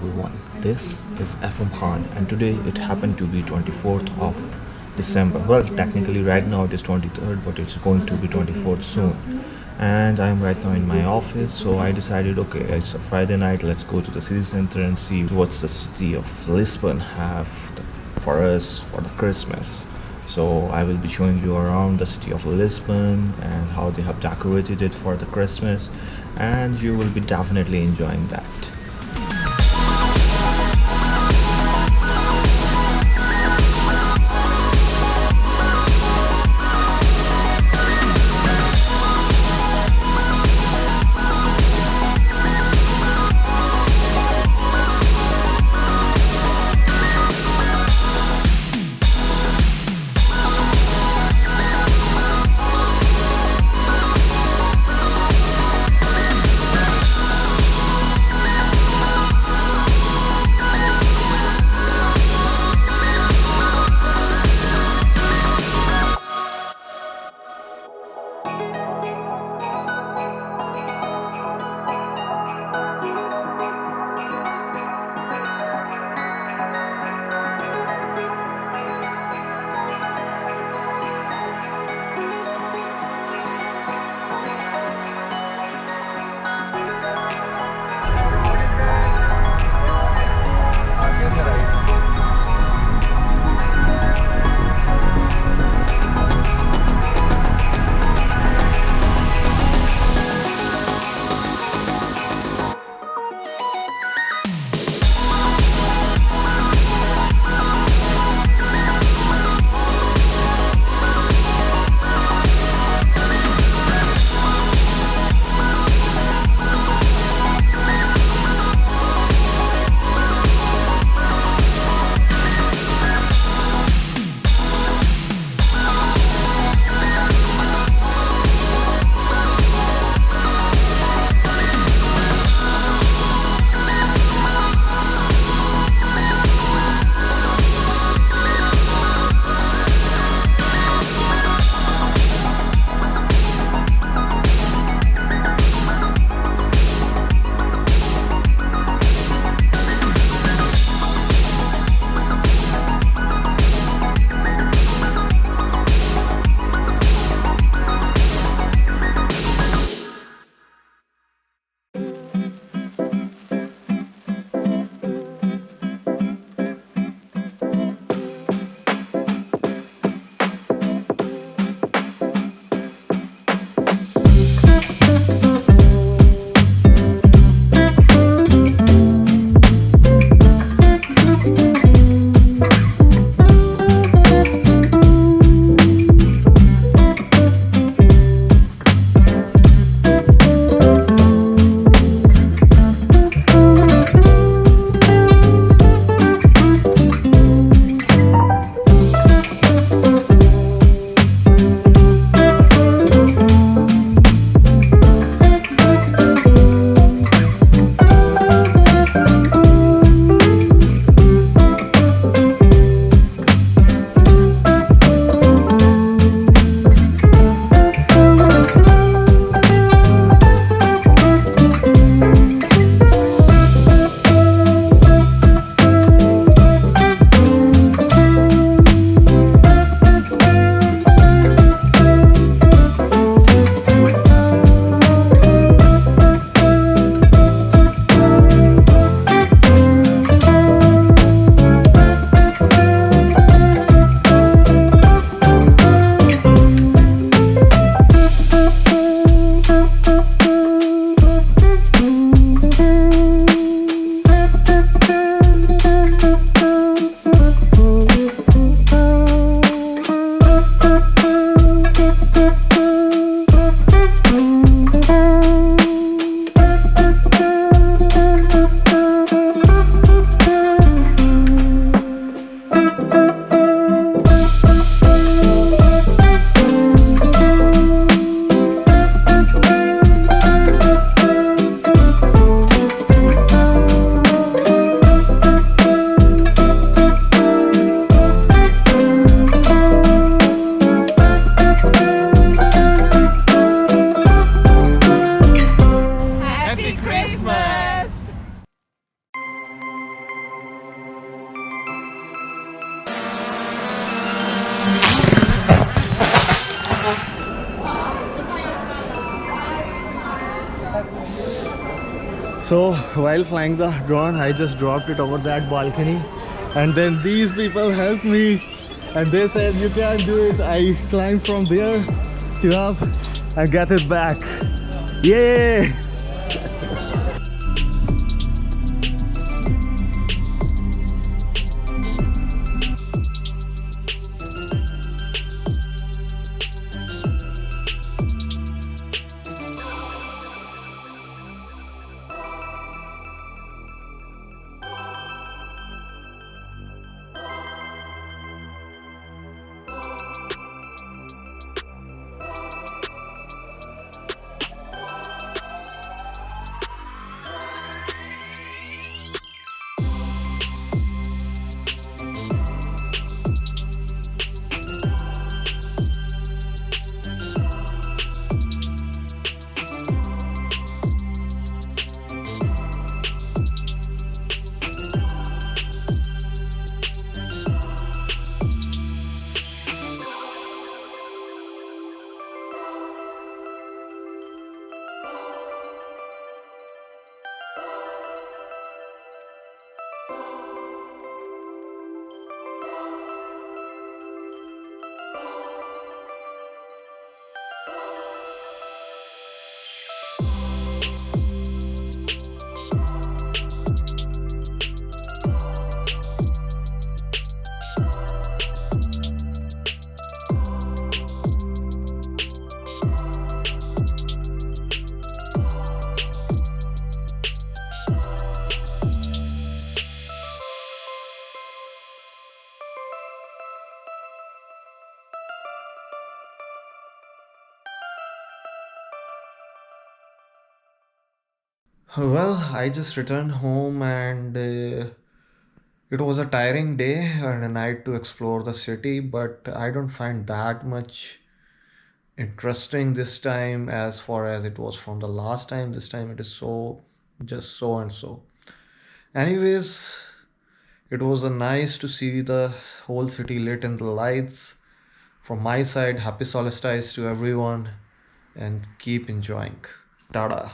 everyone. This is FM Khan, and today it happened to be 24th of December. Well, technically, right now it is 23rd, but it's going to be 24th soon. And I'm right now in my office, so I decided, okay, it's a Friday night. Let's go to the city center and see what's the city of Lisbon have for us for the Christmas. So I will be showing you around the city of Lisbon and how they have decorated it for the Christmas, and you will be definitely enjoying that. So while flying the drone, I just dropped it over that balcony, and then these people helped me, and they said you can't do it. I climbed from there to up and get it back. Yay! Well, I just returned home, and it was a tiring day and a night to explore the city, but I don't find that much interesting this time as far as it was from the last time. This time it is so just so and so. Anyways, it was a nice to see the whole city lit in the lights. From my side, happy solstice to everyone, and keep enjoying. Tada.